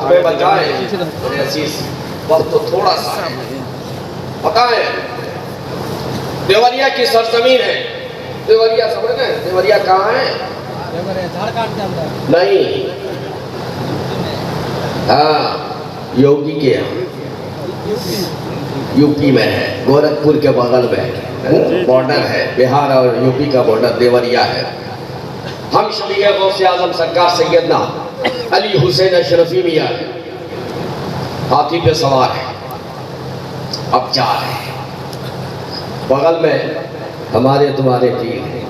میں بتائیں میرے عزیز، وقت تو تھوڑا سا ہے، بتائیں دیوریا کی سرزمین ہے، دیوریا سمجھ گئے؟ دیوریا کہاں ہے؟ نہیں، ہاں یوگی کے یو پی میں ہے، گورکھپور کے بغل میں بارڈر ہے، بہار اور یو پی کا بارڈر دیوریا ہے۔ ہم شفیع غوث اعظم سرکار سیدنا علی حسین اشرفی میاں ہاتھی پہ سوار ہے، اب جا رہے ہیں، بغل میں ہمارے تمہارے پیر ہیں،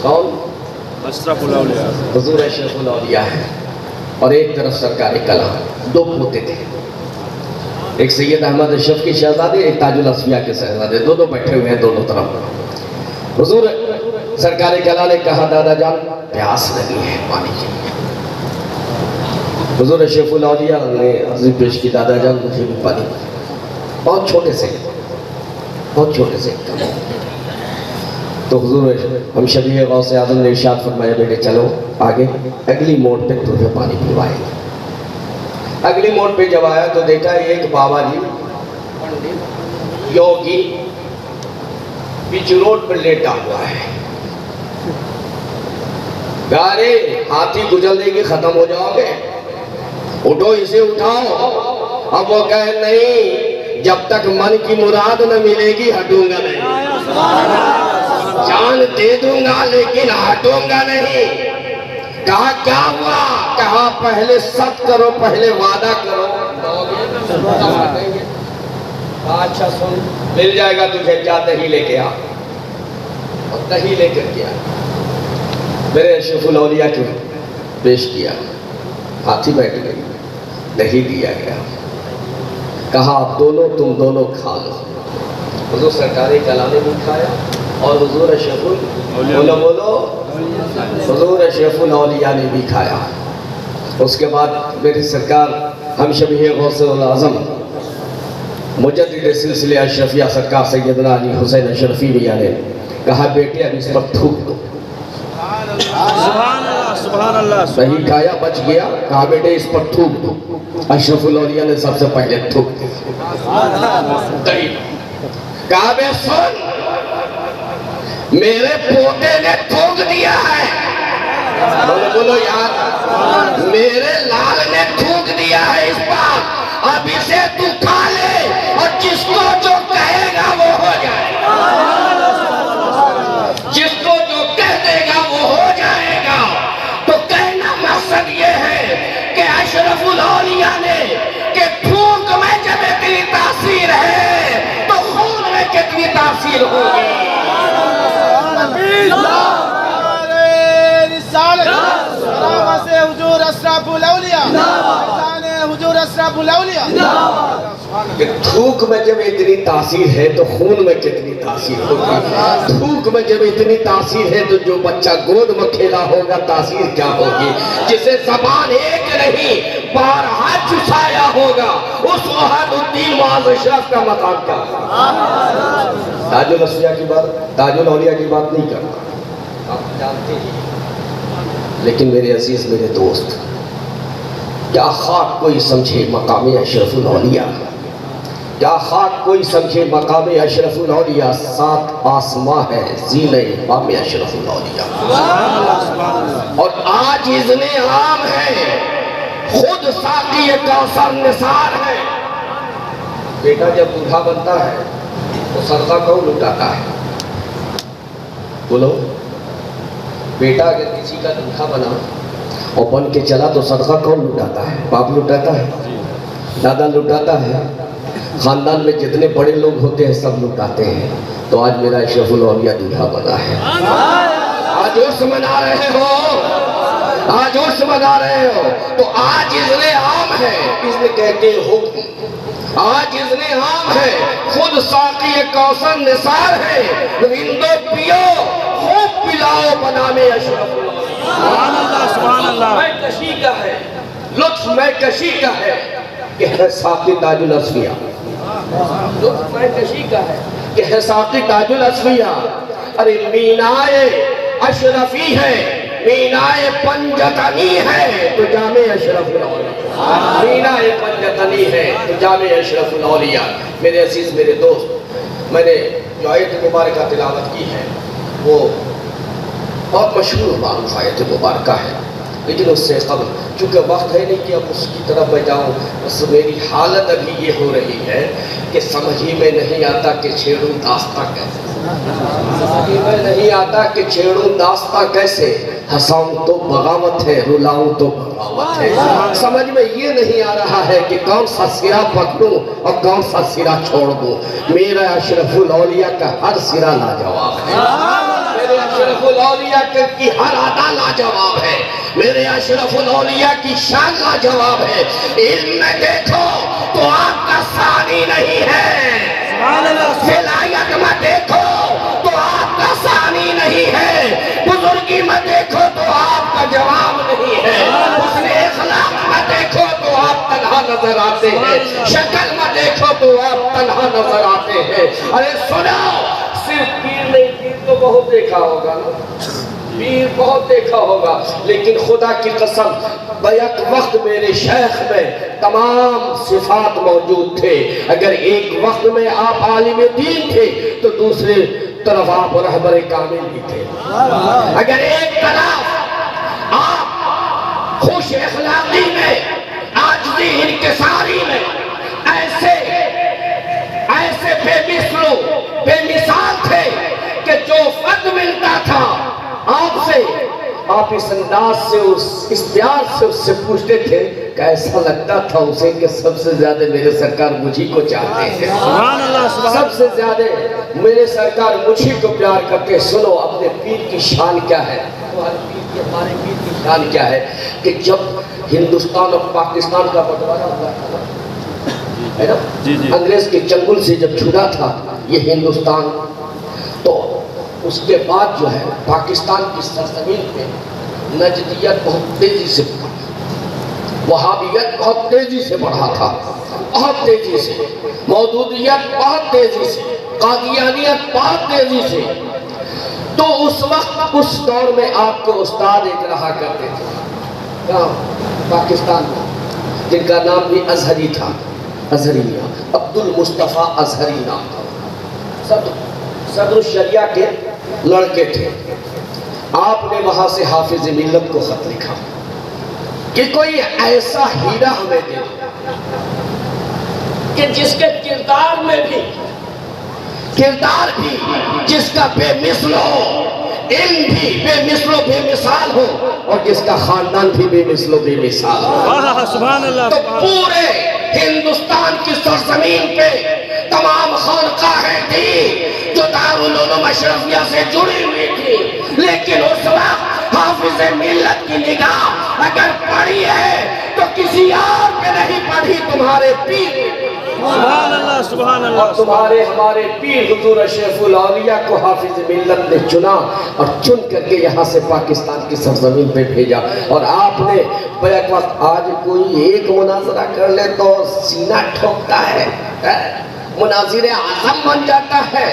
کون؟ اشرف الاولیاء، حضور اشرف الاولیاء ہے، اور ایک طرف سرکار کلام، دو پوتے تھے، ایک سید احمد اشرف کی شہزادے، ایک تاج الاصفیاء کے شہزادے، دونوں بیٹھے ہوئے ہیں دونوں طرف۔ حضور سرکار کلام نے کہا دادا جان پیاس لگی ہے، پانی چاہیے۔ حضور اشرف الاولیاء نے عرض پیش کی دادا جان مجھے بھی پانی، بہت چھوٹے سے تو حضور ہم شفیع غوث اعظم نے ارشاد فرمایا بیٹے چلو آگے، اگلی موڑ پہ تمہیں پانی پلوائے گا۔ اگلی موڑ پہ جب آیا تو دیکھا ایک بابا جی یوگی بیچ روڈ پر لیٹا ہوا ہے، گارے ہاتھی گزر دے گی ختم ہو جاؤ گے، اٹھو اسے اٹھاؤ۔ اب وہ کہے نہیں، جب تک من کی مراد نہ ملے گی ہٹوں گا نہیں، جان دے دوں گا لیکن ہٹوں گا نہیں۔ کہا کیا ہوا؟ کہا پہلے ست کرو، پہلے وعدہ کرو، اچھا سن مل جائے گا تجھے، جا دہی لے کے آ، اور دہی لے کر کے آ۔ میرے اشرف الاولیاء کو پیش کیا، ہاتھی بیٹھ گئی، دہی دیا گیا، کہا تم دونوں کھا لو۔ حضور سرکار کلام نے بھی کھایا، اور حضور اشرف الاولیاء نے بھی کھایا۔ اس کے بعد میری سرکار ہم شفیع غوث اعظم مجدد سلسلہ اشرفیہ سرکار سیدنا علی حسین اشرفی میاں نے کہا بیٹے اب اس پر تھوک دو۔ سبحان اللہ، صحیح کھایا بچ گیا، کہا بیٹے اس پر تھوک دو۔ اشرف الاولیاء نے سب سے پہلے تھوک دیا، کہا بے سن میرے پوتے نے تھوک دیا ہے، بولو یار، میرے لال نے تھوک دیا ہے اس پر، اب اسے تو کھا لے، اور جس کو جو کہے گا وہ ہو جائے گا، جس کو جو کہہ دے گا وہ ہو جائے گا۔ تو کہنا مقصد یہ ہے کہ اشرف الاولیاء نے کہ تھوک میں جب اتنی تاثیر ہے تو خون میں کتنی تاثیر ہوگی۔ کہ تھوک میں جب اتنی تاثیر ہے تو خون میں کتنی تاثیر ہوگی۔ تھوک میں جب اتنی تاثیر ہے تو جو بچہ گود میں کھیلا ہوگا تاثیر کیا ہوگی۔ جسے زبان ایک نہیں بارہا چسایا ہوگا، اس وحد الدین معاذ اشرف کا مقام کیا ہوگا۔ تاج الاصفیاء کی بات، تاج الاولیاء کی بات نہیں کرتا، آپ جانتے ہیں، لیکن میرے عزیز میرے دوست، کیا خاک کوئی سمجھے مقام اشرف الاولیاء، کیا خاک کوئی سمجھے مقام اشرف الاولیاء، سات آسماں ہے زینے مقام اشرف الاولیاء۔ اور آج اذن عام ہے، خود ساقی کوثر نثار ہے۔ بیٹا جب بوڑھا بنتا ہے تو صدقہ کون لٹاتا ہے؟ بولو، بیٹا اگر کسی کا بوڑھا بنا اور بن کے چلا تو صدقہ کون لٹاتا ہے؟ باپ لٹاتا ہے، دادا لٹاتا ہے، خاندان میں جتنے بڑے لوگ ہوتے ہیں سب لٹاتے ہیں۔ تو آج میرا اشرف الاولیاء دولہا بنا ہے، آج عرس منا رہے ہو، آج عرس منا رہے ہو، تو آج اذن عام ہے، اذن کہتے ہیں حکم، آج اذن عام ہے، خود ساقی کوثر نثار ہے، رندو پیو خوب پلاؤ بنام اشرف الاولیاء۔ سبحان اللہ، سبحان اللہ۔ میں کشی کا ہے، لطف میں کشی کا ہے کہ ہے ساقی تاج الاصفیاء، لطف میں کشی کا ہے کہ ہے ساقی تاج الاصفیاء۔ ارے مینائے اشرفی ہے مینائے پنجتنی ہے تو جامع اشرف الاولیاء، مینائے پنجتنی ہے تو جامع اشرف الاولیاء۔ میرے عزیز میرے دوست، میں نے جو آیت مبارکہ تلاوت کی ہے وہ بہت مشہور معروف آیت مبارکہ ہے، لیکن اس سے قبل چونکہ وقت ہے نہیں کہ اب اس کی طرف میں جاؤں، بس میری حالت ابھی یہ ہو رہی ہے کہ سمجھ ہی میں نہیں آتا کہ چھیڑوں داستہ کیسے، سمجھ ہی میں نہیں آتا کہ چھیڑوں داستہ کیسے، ہنساؤں تو بغاوت ہے، رلاؤں تو بغاوت ہے، سمجھ میں یہ نہیں آ رہا ہے کہ کون سا سرا پکڑوں اور کون سا سرا چھوڑ دوں۔ میرا اشرف الاولیاء کا ہر سرا لاجواب ہے، میرے اشرف الاولیاء کی ہر ادا لاجواب ہے، میرے اشرف الاولیاء کی شان لاجواب ہے۔ علم میں دیکھو تو آپ کا ثانی نہیں ہے، ولایت میں دیکھو تو آپ کا ثانی نہیں ہے، بزرگی میں دیکھو تو آپ کا جواب نہیں ہے، حسن اخلاق میں دیکھو تو آپ تنہا نظر آتے ہیں، شکل میں دیکھو تو آپ تنہا نظر آتے ہیں۔ ارے سنو، صرف پیر نہیں، پیر تو بہت دیکھا ہوگا نا، پیر بہت دیکھا ہوگا، لیکن خدا کی قسم بیک وقت میرے شیخ میں تمام صفات موجود تھے۔ اگر ایک وقت میں آپ عالم دین تھے تو دوسرے طرف آپ رہبر کامل بھی تھے، اگر ایک طرف آپ خوش اخلاقی میں، عاجزی انکساری میں ایسے بے مثال تھے کہ جو فضل ملتا تھا آپ سے، آپ اس انداز سے، اس پیار سے اس سے پوچھتے تھے کہ ایسا لگتا تھا اسے کہ سب سے زیادہ میرے سرکار مجھے کو چاہتے ہیں، سب سے زیادہ میرے سرکار مجھے کو پیار کرتے۔ سنو اپنے پیر کی شان کیا ہے، ہمارے پیر کی شان کیا ہے کہ جب ہندوستان اور پاکستان کا بٹوارا ہوا تھا ہے نا، انگریز کے چنگل سے جب چھوٹا تھا یہ ہندوستان، تو اس کے بعد جو ہے پاکستان کی سرزمین پہ نجدیت بہت تیزی سے بڑھا، وہابیت بہت تیزی سے بڑھا تھا، بہت تیزی سے، مودودیت بہت تیزی سے، قادیانیت بہت تیزی سے۔ تو اس وقت اس دور میں آپ کو استاد ایک رہا کرتے تھے کہاں؟ پاکستان میں، جن کا نام بھی ازہری تھا، ازہری میاں عبد المصطفیٰ ازہری نام تھا، صدر الشریعہ کے لڑکے تھے۔ آپ نے وہاں سے حافظ ملت کو خط لکھا کہ کوئی ایسا ہیرا ہمیں دے دو کہ جس کے کردار بھی جس کا بے مثل ہو، علم بھی بے مثل و بے مثال ہو، اور جس کا خاندان بھی بے مثل و بے مثال ہو۔ سبحان اللہ۔ تو پورے ہندوستان کی سرزمین پہ تمام خانقاہیں تھی جو دارالعلوم اشرفیہ سے جڑی ہوئی تھی، لیکن اس وقت حافظ ملت کی نگاہ اگر پڑی ہے تو کسی اور پہ نہیں پڑھی، تمہارے پیر پہ۔ سبحان اللہ، سبحان اللہ۔ اور تمہارے ہمارے پیر حضور اشرف الاولیاء کو حافظ ملت نے چنا اور چن کر کے یہاں سے پاکستان کی سرزمین پہ بھیجا۔ اور آپ نے بیک وقت آج کوئی ایک مناظرہ کر لے تو سینہ ٹھوکتا ہے، مناظر اعظم بن جاتا ہے۔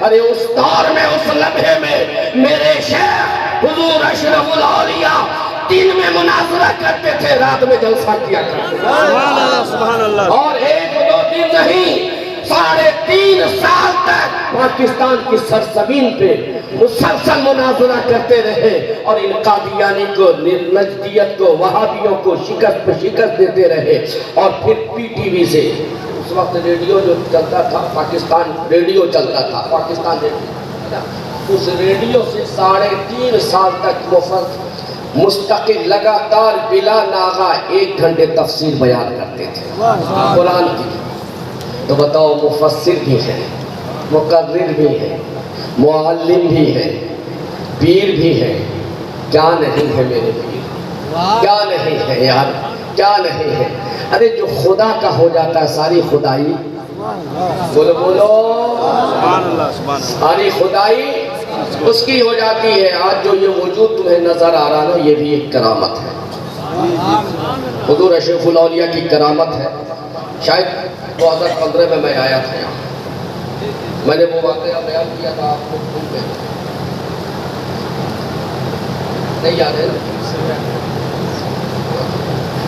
ارے اس دور میں، اس لمحے میں میرے شیخ حضور اشرف الاولیاء دن میں مناظرہ کرتے تھے، رات میں جلسہ کیا کرتے تھے۔ سبحان اللہ، سبحان اللہ۔ اور ایک دو دن نہیں، 3.5 سال تک پاکستان کی سرزمین پہ مسلسل مناظرہ کرتے رہے، اور ان قادیانی کو، نجدیت کو، وہابیوں کو شکست پہ شکست دیتے رہے۔ اور پھر پی ٹی وی سے، اس وقت ریڈیو جو چلتا تھا، پاکستان ریڈیو چلتا تھا، پاکستان ریڈیو، اس ریڈیو سے 3.5 سال تک مستقل لگاتار بلا ناغہ 1 گھنٹے تفسیر بیان کرتے تھے قرآن کی۔ تو بتاؤ، مفسر بھی ہے، مقرر بھی ہے، معلم بھی ہے، پیر بھی ہے، کیا نہیں ہے میرے پیر؟ کیا نہیں ہے یار، کیا نہیں ہے؟ ارے جو خدا کا ہو جاتا ہے ساری خدائی، بولو بولو، سبحان اللہ، سبحان اللہ۔ ساری خدائی اس کی ہو جاتی ہے۔ آج جو یہ وجود تمہیں نظر آ رہا نا، یہ بھی ایک کرامت ہے، حضور اشرف الاولیاء کی کرامت ہے۔ شاید 2015 میں آیا تھا یہاں، میں نے وہ واقعہ بیان کیا تھا، آپ کو نہیں یاد ہے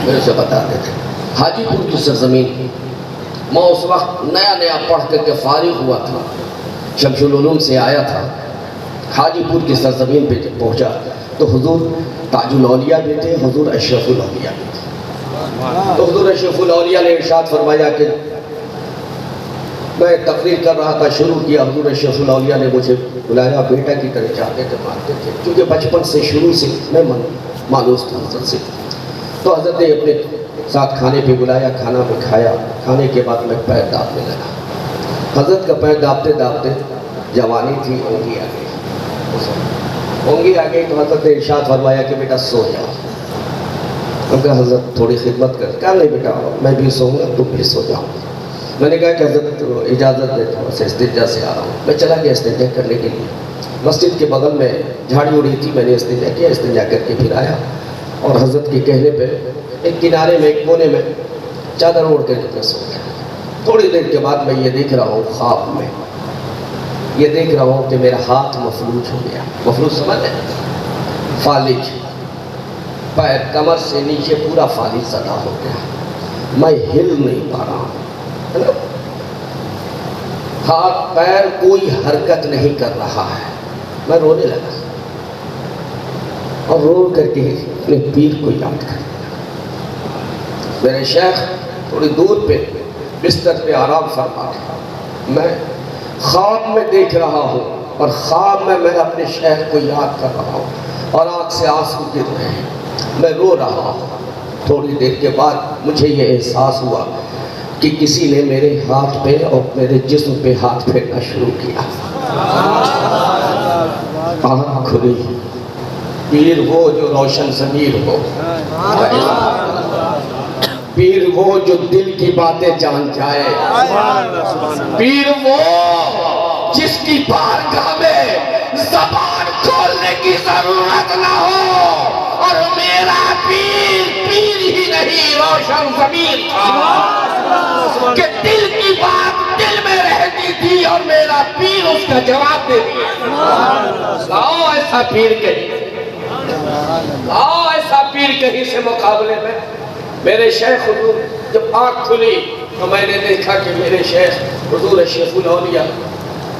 میرے سے بتا دیتے حاجی پور کی سرزمین میں اس وقت نیا نیا پڑھ کر کے فارغ ہوا تھا شمس العلوم سے آیا تھا حاجی پور کی سرزمین پہ جب پہنچا تو حضور تاج الاولیاء بھی تھے حضور اشرف الاولیاء بھی تھے تو حضور اشرف الاولیاء نے ارشاد فرمایا کہ میں تقریر کر رہا تھا شروع کیا حضور اشرف الاولیاء نے مجھے بلایا بیٹا کی طرح چاہتے تھے مانتے تھے کیونکہ بچپن سے شروع سے میں مانوس تھا حضرت سے تو حضرت نے اپنے ساتھ کھانے پہ بلایا کھانا پہ کھایا کھانے کے بعد میں پیر دابنے لگا حضرت کا پیر دابتے دابتے جوانی تھی اونگی آ گئی اونگی آ گئی تو حضرت نے ارشاد فرمایا کہ بیٹا سو جاؤ میں کہا حضرت تھوڑی خدمت کر کہا نہیں بیٹا میں بھی سوؤں گا تم بھی سو جاؤ میں نے کہا کہ حضرت اجازت دے تھوڑا سا استنجا سے آ رہا ہوں میں چلا گیا استنجا کرنے کے لیے مسجد کے بغل میں جھاڑی اڑی تھی میں نے استنجا کیا استنجا کر کے پھر آیا اور حضرت کے کہنے پہ ایک کنارے میں ایک کونے میں چادر اوڑھ کر کے سو گیا تھوڑی دیر کے بعد میں یہ دیکھ رہا ہوں خواب میں یہ دیکھ رہا ہوں کہ میرا ہاتھ مفلوج ہو گیا مفلوج سمجھ ہے فالج پیر کمر سے نیچے پورا فالج زدہ ہو گیا میں ہل نہیں پا رہا ہوں ہاتھ پیر کوئی حرکت نہیں کر رہا ہے میں رونے لگا اور رو کر کے اپنے پیر کو یاد کر میرے شیخ تھوڑی دور پہ بستر پہ آرام فرما رہا میں خواب میں دیکھ رہا ہوں اور خواب میں اپنے شیخ کو یاد کر رہا ہوں اور آنکھ سے آنسو گر رہے ہیں میں رو رہا ہوں تھوڑی دیر کے بعد مجھے یہ احساس ہوا کہ کسی نے میرے ہاتھ پہ اور میرے جسم پہ ہاتھ پھیرنا شروع کیا آنکھ کھلی پیر وہ جو روشن ضمیر ہو پیر وہ جو دل کی باتیں جان جائے پیر وہ جس کی بارگاہ میں زبان کھولنے کی ضرورت نہ ہو اور میرا پیر پیر ہی نہیں روشن ضمیر تھا کہ دل کی بات دل میں رہتی تھی اور میرا پیر اس کا جواب دے دیا ایسا پیر کہیں ایسا پیر کہیں سے مقابلے میں میرے شیخ حضور جب آنکھ کھلی تو میں نے دیکھا کہ میرے شیخ حضور اشرف الاولیاء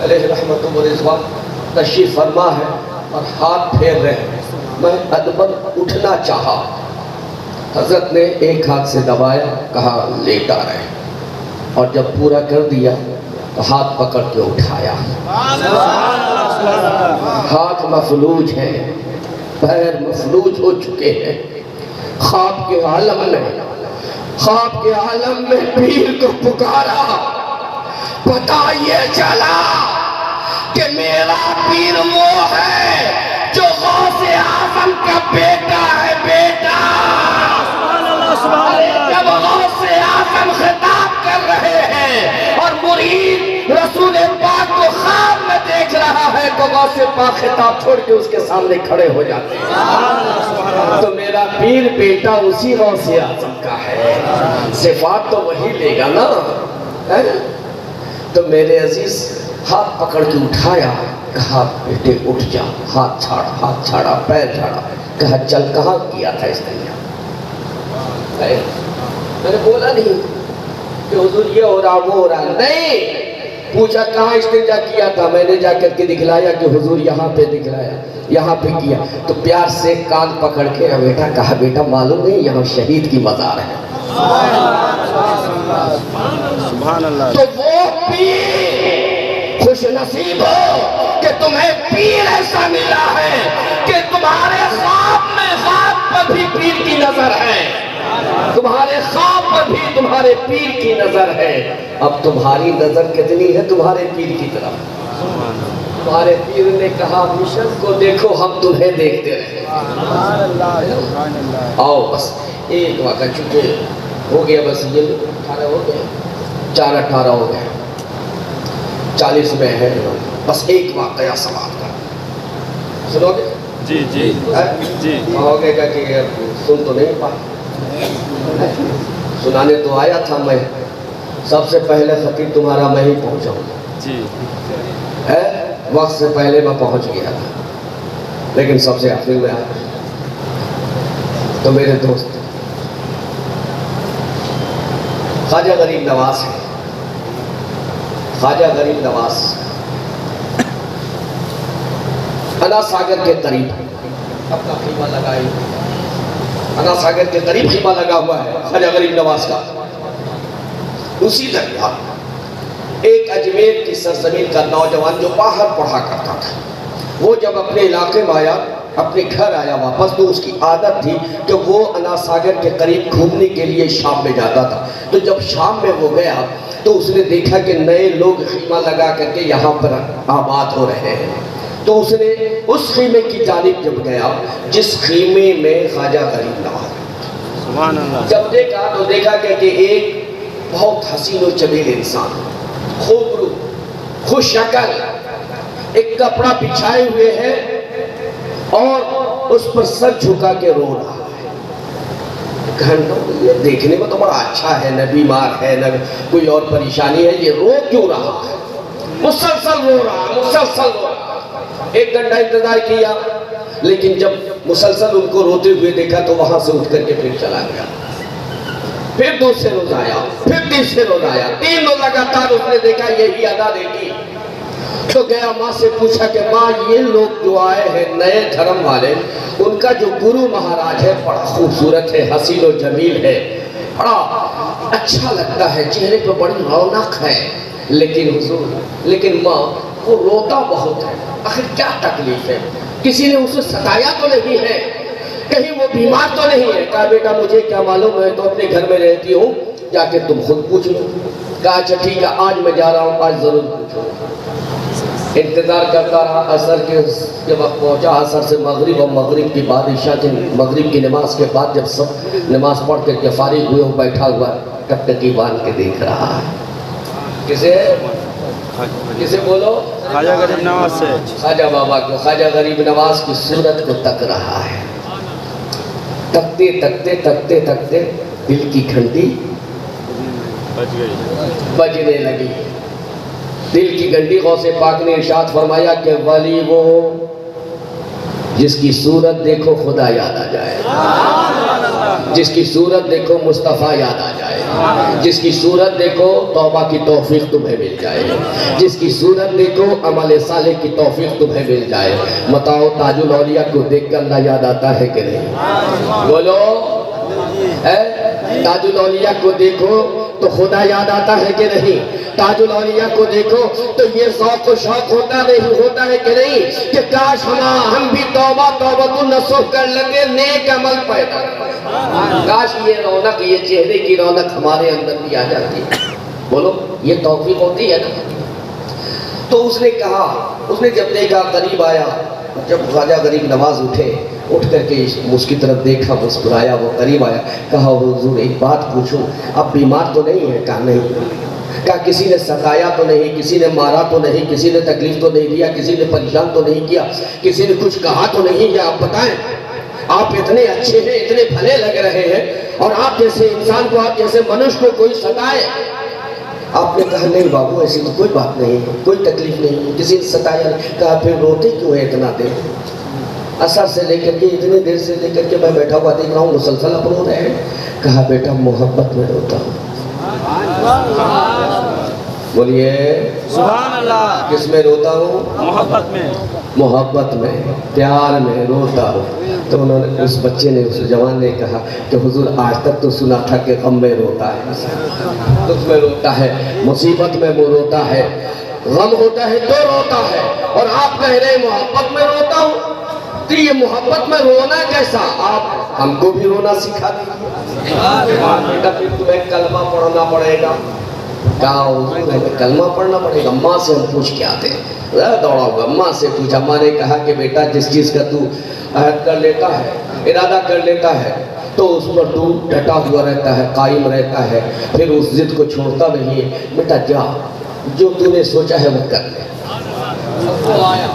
علیہ رحمت و رضوان تشریف فرما ہے اور ہاتھ پھیر رہے ہیں میں ادبن اٹھنا چاہا حضرت نے ایک ہاتھ سے دبایا کہا لیٹا رہے اور جب پورا کر دیا تو ہاتھ پکڑ کے اٹھایا ہاتھ مفلوج ہے پیر مفلوج ہو چکے ہیں خواب کے عالم میں پیر کو پکارا پتہ یہ چلا کہ میرا پیر وہ ہے جو غوث اعظم کا بیٹا ہے بیٹا جب غوث اعظم خطاب کر رہے ہیں اور مرید رسول پاک کو خواب میں دیکھ رہا ہے تو غوث پاک خطاب چھوڑ کے اس کے سامنے کھڑے ہو جاتے ہیں تو میرا پیر بیٹا اسی غوث اعظم کا ہے صفات تو وہی لے گا نا تو میرے عزیز ہاتھ پکڑ کے اٹھایا کہا بیٹے اٹھ جا ہاتھ چھاڑا پیر چھاڑا کہا چل کہاں کیا تھا اس دنیا میں نے بولا نہیں کہ حضور یہ ہو رہا وہ ہو رہا نہیں پوچھا کہاں استنجا کیا تھا میں نے جا کر کے دکھلایا کہ حضور یہاں پہ دکھلایا یہاں پہ کیا تو پیار سے کان پکڑ کے بیٹا کہا بیٹا معلوم نہیں یہاں شہید کی مزار ہے سبحان اللہ تو وہ پیر خوش نصیب ہو کہ تمہیں پیر ایسا ملا ہے کہ تمہارے خواب میں خواب پر بھی پیر کی نظر ہے تمہارے خواب پر بھی تمہارے پیر کی نظر ہے اب تمہاری نظر کتنی ہے تمہارے پیر کی طرف تمہارے پیر نے کہا مشن کو دیکھو ہم تمہیں دیکھتے رہے آؤ بس ایک واقعہ چونکہ ہو گیا بس یہ 18 ہو گئے 4-18 ہو گئے 40 میں ہے بس ایک واقعہ سماعت کا سنو گے جی جی جی ہو گئے گا کہ سن تو نہیں پائے سنانے تو آیا تھا میں سب سے پہلے خطیب تمہارا میں ہی پہنچاؤں جی وقت سے پہلے میں پہنچ گیا تھا لیکن سب سے آخر میں آیا تو میرے دوست خواجہ غریب نواز ہے، خواجہ غریب نواز انا ساگر کے قریب اپنا خیمہ لگائی، انا ساگر کے قریب خیمہ لگا ہوا ہے خواجہ غریب نواز کا۔ اسی دریا ایک اجمیر کی سرزمین کا نوجوان جو باہر پڑھا کرتا تھا، وہ جب اپنے علاقے میں آیا، اپنے گھر آیا واپس، تو اس کی عادت تھی کہ وہ انا ساگر کے قریب گھومنے کے لیے شام میں جاتا تھا۔ تو جب شام میں وہ گیا تو اس نے دیکھا کہ نئے لوگ خیمہ لگا کر کے یہاں پر آباد ہو رہے ہیں، تو اس نے اس خیمے کی جانب جب گیا جس خیمے میں خواجہ غریب نواز، سبحان اللہ، جب دیکھا تو دیکھا کہ ایک بہت حسین و جمیل انسان، خوبرو، خوش شکل، ایک کپڑا بچھائے ہوئے ہے اور اس پر سر جھکا کے رو رہا ہے۔ گھنٹوں یہ دیکھنے میں تو بڑا اچھا ہے، نہ بیمار ہے، نہ کوئی اور پریشانی ہے، یہ رو کیوں رہا ہے؟ مسلسل رو رہا، مسلسل رو رہا۔ ایک گھنٹہ انتظار کیا، لیکن جب مسلسل ان کو روتے ہوئے دیکھا تو وہاں سے اٹھ کر کے پھر چلا گیا۔ پھر دوسرے روز آیا، پھر تیسرے روز آیا، 3 روز لگاتار اس نے دیکھا یہی ادا دیکھی، تو گیا ماں سے پوچھا کہ ماں یہ لوگ جو آئے ہیں نئے دھرم والے، ان کا جو گرو مہاراج ہے بڑا خوبصورت ہے، حسین و جمیل ہے، بڑا اچھا لگتا ہے، چہرے پہ بڑی رونق ہے، لیکن ماں وہ روتا بہت ہے، آخر کیا تکلیف ہے؟ کسی نے اسے ستایا تو نہیں ہے؟ کہیں وہ بیمار تو نہیں ہے؟ کہا بیٹا مجھے کیا معلوم، میں تو اپنے گھر میں رہتی ہوں، جا کے تم خود پوچھ لو۔ کہا اچھا ٹھیک ہے، آج میں جا رہا ہوں، آج ضرور پوچھو۔ انتظار کرتا رہا، عصر کے وقت پہنچا، عصر سے مغرب اور مغرب کی بعد عشاء کی مغرب کی نماز کے بعد جب سب نماز پڑھ کر کے فارغ ہوئے، وہ بیٹھا ہوا ٹکٹکی باندھ کے دیکھ رہا ہے۔ کسے بولو؟ خواجہ غریب نواز سے، خواجہ بابا کو، خواجہ غریب نواز کی صورت کو تک رہا ہے۔ تکتے تکتے تکتے تکتے دل کی گھنٹی بج گئی، بجنے لگی۔ دل کی گھنٹی غوث پاک نے ارشاد فرمایا کہ ولی وہ جس کی صورت دیکھو خدا یاد آ جائے، جس کی صورت دیکھو مصطفیٰ یاد آ جائے، جس کی صورت دیکھو توبہ کی توفیق تمہیں مل جائے، جس کی صورت دیکھو عمل صالح کی توفیق تمہیں مل جائے۔ بتاؤ تاج الاولیاء کو دیکھ کر اللہ یاد آتا ہے کہ نہیں؟ بولو، تاج الاولیاء کو دیکھو تو خدا یاد آتا ہے کہ نہیں؟ تاج الاولیاء کو دیکھو تو یہ ذوق و شوق ہوتا ہے کہ نہیں کہ کاش ہم بھی توبہ النصوح کر لگے، نیک عمل پیدا کریں، کاش یہ رونق، یہ چہرے کی رونق ہمارے اندر بھی آ جاتی ہے۔ بولو یہ توفیق ہوتی ہے نا؟ تو اس نے کہا، اس نے جب دیکھا قریب آیا، جب خواجہ غریب نواز اٹھ کر کے اس کی طرف دیکھا، مسکرایا، وہ قریب آیا، کہا حضور ایک بات پوچھوں، اب بیمار تو نہیں ہے؟ کہا نہیں۔ کہا کسی نے ستایا تو نہیں، کسی نے مارا تو نہیں، کسی نے تکلیف تو نہیں دیا، کسی نے پریشان تو نہیں کیا، کسی نے کچھ کہا تو نہیں؟ یا آپ بتائیں، آپ اتنے اچھے ہیں، اتنے بھلے لگ رہے ہیں، اور آپ جیسے انسان کو، آپ جیسے منش کو کوئی ستائے؟ آپ نے کہا نہیں بابو ایسی تو کوئی بات نہیں ہے، کوئی تکلیف نہیں ہے، کسی نے ستایا نہیں۔ کہا پھر روتے کیوں ہے اتنا دیر؟ عصر سے لے کر کے اتنے دیر سے لے کر کے میں بیٹھا ہوا دیکھ رہا ہوں مسلسل آپ رو رہے ہیں۔ کہا بیٹا محبت میں روتا ہوں۔ بولیے سبحان اللہ، کس میں روتا ہوں؟ محبت میں، محبت میں، پیار میں روتا ہوں۔ تو انہوں نے، اس بچے نے، اس جوان نے کہا کہ حضور آج تک تو سنا تھا کہ غم میں روتا ہے، دکھ میں روتا ہے، مصیبت میں وہ روتا ہے، غم ہوتا ہے تو روتا ہے، اور آپ کہہ رہے ہیں محبت میں روتا ہوں؟ تو یہ محبت میں رونا کیسا؟ آپ ہم کو بھی رونا سکھا دیجیے۔ بیٹا پھر تمہیں کلمہ پڑھنا پڑے گا۔ کہا حضور ہمیں کلمہ پڑھنا پڑے گا؟ ماں سے ہم پوچھ کے آتے ہیں، دوڑا ہوگا، ماں سے پوچھا۔ ماں نے کہا کہ بیٹا جس چیز کا تو عہد کر لیتا ہے، ارادہ کر لیتا ہے، تو اس پر تو ڈٹا ہوا رہتا ہے، قائم رہتا ہے، پھر اس ضد کو چھوڑتا نہیں ہے۔ بیٹا جا، جو تو نے سوچا ہے وہ کر لے۔ وہ آیا،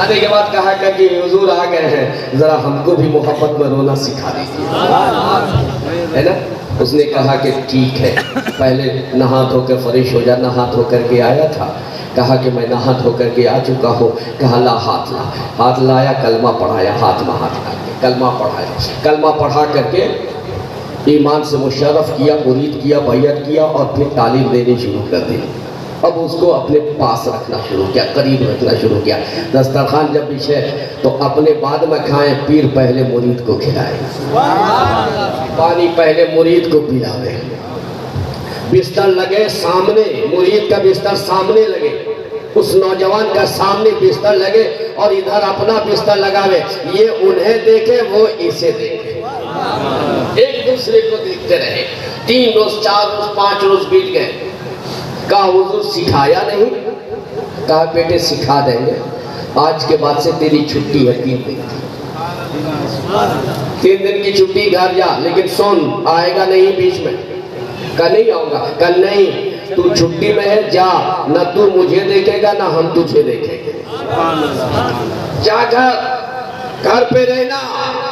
آنے کے بعد کہا کہ حضور آ گئے ہیں، ذرا ہم کو بھی محبت میں رونا سکھا دیجیے، ہے نا؟ اس نے کہا کہ ٹھیک ہے، پہلے نہا دھو کے فریش ہو جا۔ نہا دھو کر کے آیا تھا، کہا کہ میں نہا دھو کر کے آ چکا ہوں. کہا لا ہاتھ لا. ہاتھ لایا, کلمہ پڑھایا, ہاتھ میں ہاتھ ڈال کے کلمہ پڑھایا. کلمہ پڑھا کر کے ایمان سے مشرف کیا, مرید کیا, بیعت کیا, اور پھر تعلیم دینی شروع کر دی. اب اس کو اپنے پاس رکھنا شروع کیا, قریب رکھنا شروع کیا. دسترخوان جب بچھے تو اپنے بعد میں کھائیں, پیر پہلے مرید کو کھلائے, پانی پہلے مرید کو پلاوے. بستر لگے سامنے, مرید کا بستر سامنے لگے, اس نوجوان کا سامنے بستر لگے, اور ادھر اپنا بستر لگاوے. یہ انہیں دیکھے, وہ اسے دیکھے, ایک دوسرے کو دیکھتے رہے. 3 روز 4 روز 5 روز بیت گئے. کہا حضور سکھایا نہیں؟ کہا بیٹے سکھا دیں گے, آج کے بعد سے تیری چھٹی ہے 3 دن کی. 3 دن کی چھٹی, گھر جا, لیکن سن آئے گا نہیں بیچ میں. کہا نہیں آؤں گا. کہا نہیں, تو چھٹی میں ہے, جا, نہ تو مجھے دیکھے گا نہ ہم تجھے دیکھیں گے. جا گھر پہ رہنا,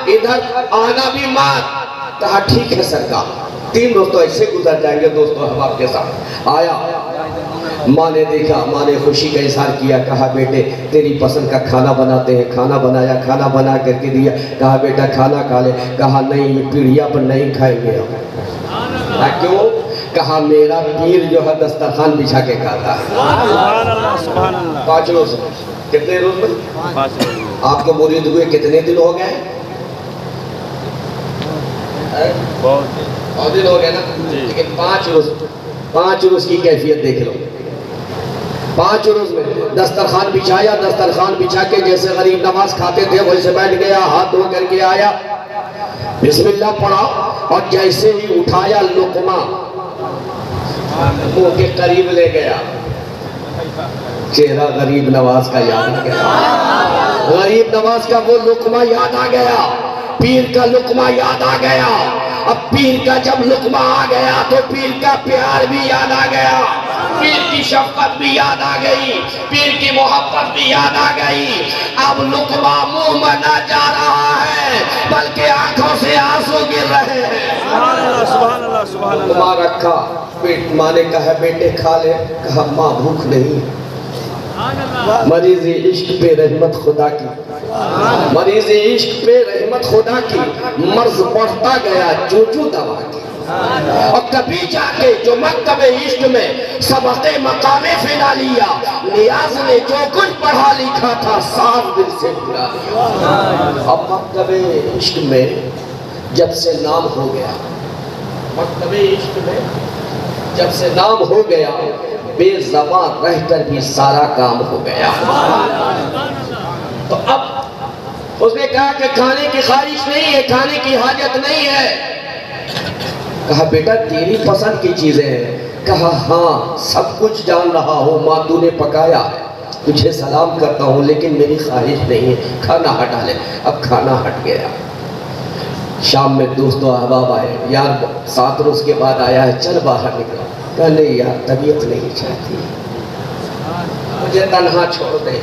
ادھر آنا بھی مات. کہا ٹھیک ہے سرکار. 3 روز تو ایسے گزر جائیں گے دوستو احباب کے ساتھ. آیا, ماں نے دیکھا, ماں نے خوشی کا اظہار کیا. کہا بیٹے تیری پسند کا کھانا بناتے ہیں. کھانا بنایا, کھانا بنا کر کے دیا. کہا بیٹا کھانا کھا لے. کہا نہیں, یہ پیڑھیا پر نہیں کھائیں گے. کیوں؟ کہا میرا پیر جو ہے دسترخوان بچھا کے کھاتا ہے. سبحان اللہ, سبحان اللہ. 5 روز. کتنے روز میں 5 روز. آپ کو مرید ہوئے کتنے دن ہو گئے؟ بہت دن ہو گئے نا. لیکن 5 روز کی کیفیت دیکھ لو. 5 روز میں دسترخوان بچھایا, دسترخوان بچھا کے جیسے غریب نواز کھاتے تھے ویسے بیٹھ گیا, ہاتھ دھو کر کے آیا, بسم اللہ پڑھا, اور جیسے ہی اٹھایا لقمہ منہ کے قریب لے گیا. چہرہ غریب نواز کا یاد آ گیا. غریب نواز کا وہ لقمہ یاد آ گیا, پیر کا لقمہ یاد آ گیا. اب پیر کا جب لقمہ آ گیا تو پیر کا پیار بھی یاد آ گیا, پیر کی شفقت بھی یاد آ گئی, پیر کی محبت بھی یاد آ گئی. اب لقمہ منہ میں نہ جا رہا ہے بلکہ آنکھوں سے آنسو گر رہے ہیں. سبحان اللہ, سبحان اللہ, سبحان اللہ. لقمہ رکھا, ماں نے کہا بیٹے کھا لے. کہا ماں بھوک نہیں. مریض عشق پہ رحمت خدا کی, مریض عشق پہ رحمت خدا کی, مرض بڑھتا گیا جو دوا کی. اور کبھی جا کے جو مکتب عشق میں سبق مقام فنا لیا, نیاز نے جو کچھ پڑھا لکھا تھا صاف دل سے بھلا لیا. اب مکتب عشق میں جب سے نام ہو گیا, مکتب عشق میں جب سے نام ہو گیا, بے زبان رہ کر بھی سارا کام ہو گیا. تو اب اس نے کہا کہ کھانے کی خواہش نہیں ہے, کھانے کی حاجت نہیں ہے. کہا بیٹا تیری پسند کی چیزیں ہیں. کہا ہاں سب کچھ جان رہا ہوں, ماں تو نے پکایا ہے, تجھے سلام کرتا ہوں, لیکن میری خواہش نہیں ہے, کھانا ہٹا لے. اب کھانا ہٹ گیا. شام میں دوست و احباب آئے, یار 7 روز کے بعد آیا ہے, چل باہر نکلا. کہا نہیں یار طبیعت نہیں چاہتی, مجھے تنہا چھوڑ دے.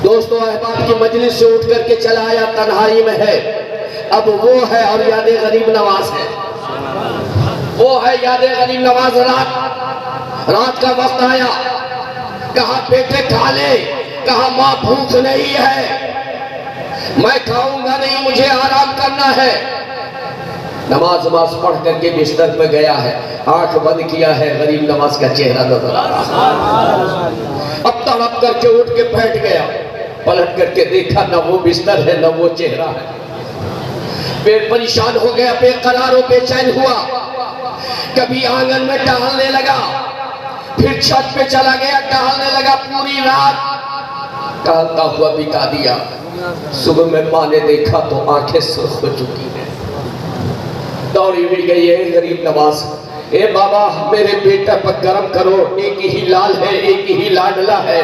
دوستو احباب کی مجلس سے اٹھ کر کے چلا آیا, تنہائی میں ہے. اب وہ ہے اور یاد غریب نواز ہے, وہ ہے یاد غریب نواز. رات کا وقت آیا, کہا بیٹے کھا لے. کہا ماں بھوک نہیں ہے, میں کھاؤں گا نہیں, مجھے آرام کرنا ہے. نماز پڑھ کر کے بستر پہ گیا ہے, آنکھ بند کیا ہے, غریب نواز کا چہرہ نظر آ رہا. اب تڑپ کر کے اٹھ کے بیٹھ گیا, پلٹ کر کے دیکھا نہ وہ بستر ہے نہ وہ چہرہ ہے. پھر پریشان ہو گیا, بے قرار و بے چین ہوا. کبھی آنگن میں ٹہلنے لگا, پھر چھت پہ چلا گیا, ٹہلنے لگا. پوری رات ٹہلتا ہوا بتا دیا. صبح میں ماں نے دیکھا تو آنکھیں سرخ ہو چکی ہیں. دوڑی بھی گئی ہے غریب نواز, اے بابا میرے بیٹا پر کرم کرو, ایک ہی لال ہے, ایک ہی لاڈلا ہے.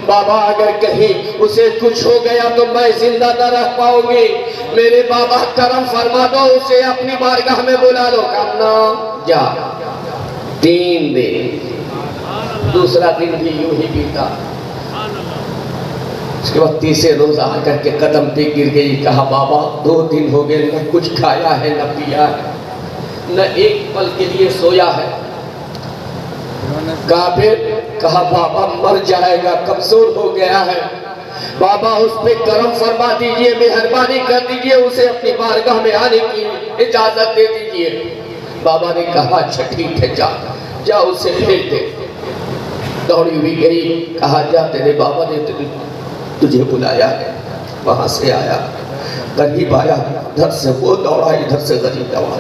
بابا اگر کہیں اسے کچھ ہو گیا تو میں زندہ نہ رہ پاؤں گی, میرے بابا کرم فرما دو, اسے اپنی بارگاہ میں بلا لو. کہنا جا. 3 دن, دوسرا دن بھی یوں ہی بیتا. اس کے بعد تیسرے روز آ کر کے قدم پہ گر گئی. کہا بابا 2 دن ہو گئے, نہ کچھ کھایا ہے نہ پیا ہے, نہ ایک پل کے لیے سویا ہے. کہا پھر کہا بابا مر جائے گا، کمزور ہو گیا ہے، بابا اس پہ کرم فرما دیجئے، مہربانی کر دیجئے، اسے اپنی بارگاہ میں آنے کی اجازت دے دیجئے۔ بابا نے کہا اچھا ٹھیک ہے، جا اسے بھیج دے۔ دوڑی ہوئی گئی، کہا جا تیرے بابا نے تجھے بلایا ہے۔ وہاں سے آیا، قریب آیا، ادھر سے وہ دوڑا، ادھر سے غریب دوڑا۔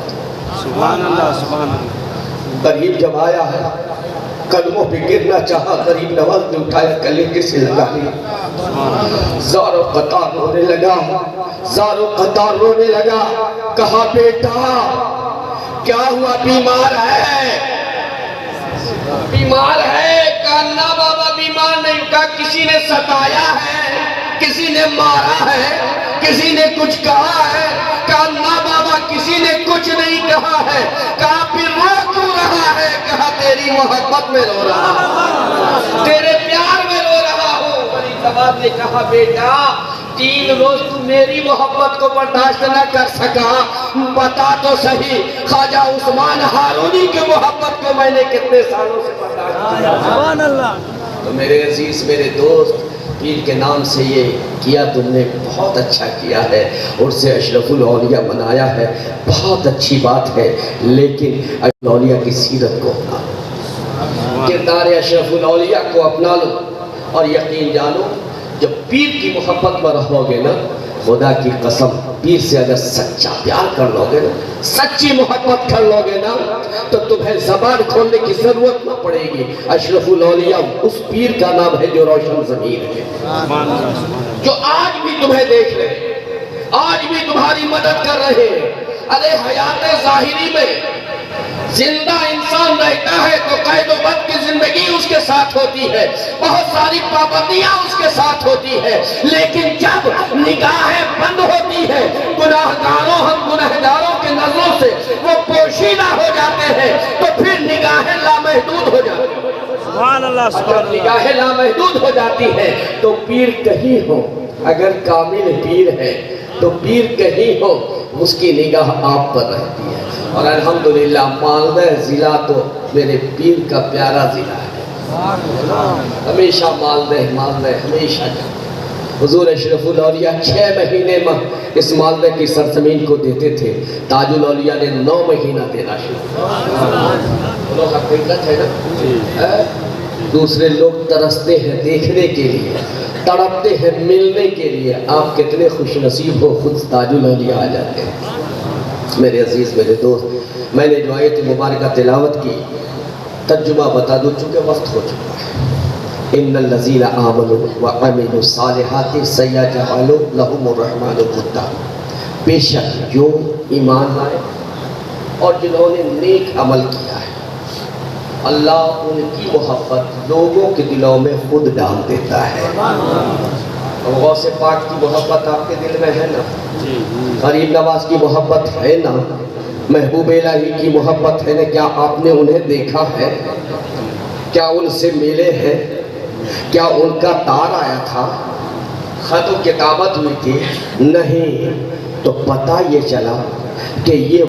سبحان اللہ سبحان اللہ۔ غریب جب آیا ہے، قدموں پہ گرنا چاہا، غریب نواز نے اٹھایا، کلیجے سے لگا لیا، زار و قطار رونے لگا، زار و قطار رونے لگا۔ کہا بیٹا کیا ہوا، بیمار ہے؟ بیمار ہے؟ کہا نہ بابا بیمار نہیں۔ کہا کسی نے ستایا ہے، کسی نے مارا ہے، کسی نے کچھ کہا ہے؟ کہا نہ بابا کسی نے کچھ نہیں کہا ہے۔ کہا پھر رو کیوں رہا ہے؟ کہا تیری محبت میں رو رہا ہوں، تیرے پیار میں رو رہا ہوں۔ غریب نواز نے کہا بیٹا 3 روز تو میری محبت کو برداشت نہ کر سکا، بتا تو صحیح خواجہ عثمان ہارونی کی محبت کو میں نے کتنے سالوں سے برداشت کیا۔ سبحان اللہ۔ تو میرے عزیز، میرے دوست، پیر کے نام سے یہ کیا تم نے بہت اچھا کیا ہے، اور سے اشرف الاولیاء بنایا ہے، بہت اچھی بات ہے، لیکن اشرف الاولیاء کی سیرت کو اپنا لو، کردار اشرف الاولیاء کو اپنا لو، اور یقین جانو جب پیر کی محبت میں رہو گے نا، خدا کی قسم پیر سے اگر سچا پیار کر لو گے نا، سچی محبت کر لو گے نا، تو تمہیں زبان کھولنے کی ضرورت نہ پڑے گی۔ اشرف الاولیاء اس پیر کا نام ہے جو روشن ضمیر ہے، جو آج بھی تمہیں دیکھ رہے، آج بھی تمہاری مدد کر رہے ہیں۔ ارے حیات ظاہری میں زندہ انسان رہتا ہے تو قید و بند کی زندگی اس کے ساتھ ہوتی ہے، بہت ساری پابندیاں اس کے ساتھ ہوتی ہے، لیکن جب نگاہیں بند ہوتی ہے، گناہگاروں ہم گناہگاروں کے نظروں سے وہ پوشیدہ ہو جاتے ہیں، تو پھر نگاہیں لامحدود ہو جاتی ہیں۔ سبحان اللہ سبحان جب اللہ۔ نگاہیں لامحدود ہو جاتی ہے تو پیر کہیں ہو، اگر کامل پیر ہے تو پیر کہیں ہو، اس کی نگاہ آپ پر رہتی ہے۔ اور الحمدللہ مالدہ ضلع تو میرے پیر کا پیارا ضلع ہے، ہمیشہ مالدہ ہمیشہ۔ حضور اشرف الاولیاء 6 مہینے اس مالدہ کی سرزمین کو دیتے تھے، تاج الاولیاء نے 9 مہینہ دینا شروع دونوں کا قلت ہے نا۔ دوسرے لوگ ترستے ہیں دیکھنے کے لیے، تڑپتے ہیں ملنے کے لیے، آپ کتنے خوش نصیب ہو، خود تاج الاولیاء آ جاتے ہیں۔ میرے عزیز، میرے دوست، میں نے جو آیت مبارکہ تلاوت کی، ترجمہ بتا دوں چونکہ وقت ہو چکا ہے۔ ان الذین آمنوا وعملوا الصالحات سیجعل لهم الرحمن ودا، بے شک جو ایمان لائے اور جنہوں نے نیک عمل کیا ہے، اللہ ان کی محبت لوگوں کے دلوں میں خود ڈال دیتا ہے۔ غوث پاک کی محبت آپ کے دل میں ہے نا، غریب نواز کی محبت ہے نا، محبوب الہی کی محبت ہے نا، کیا آپ نے انہیں دیکھا ہے؟ کیا ان سے ملے ہیں؟ کیا ان کا تار آیا تھا؟ خط و کتابت ہوئی تھی؟ نہیں، تو پتہ یہ چلا کہ یہ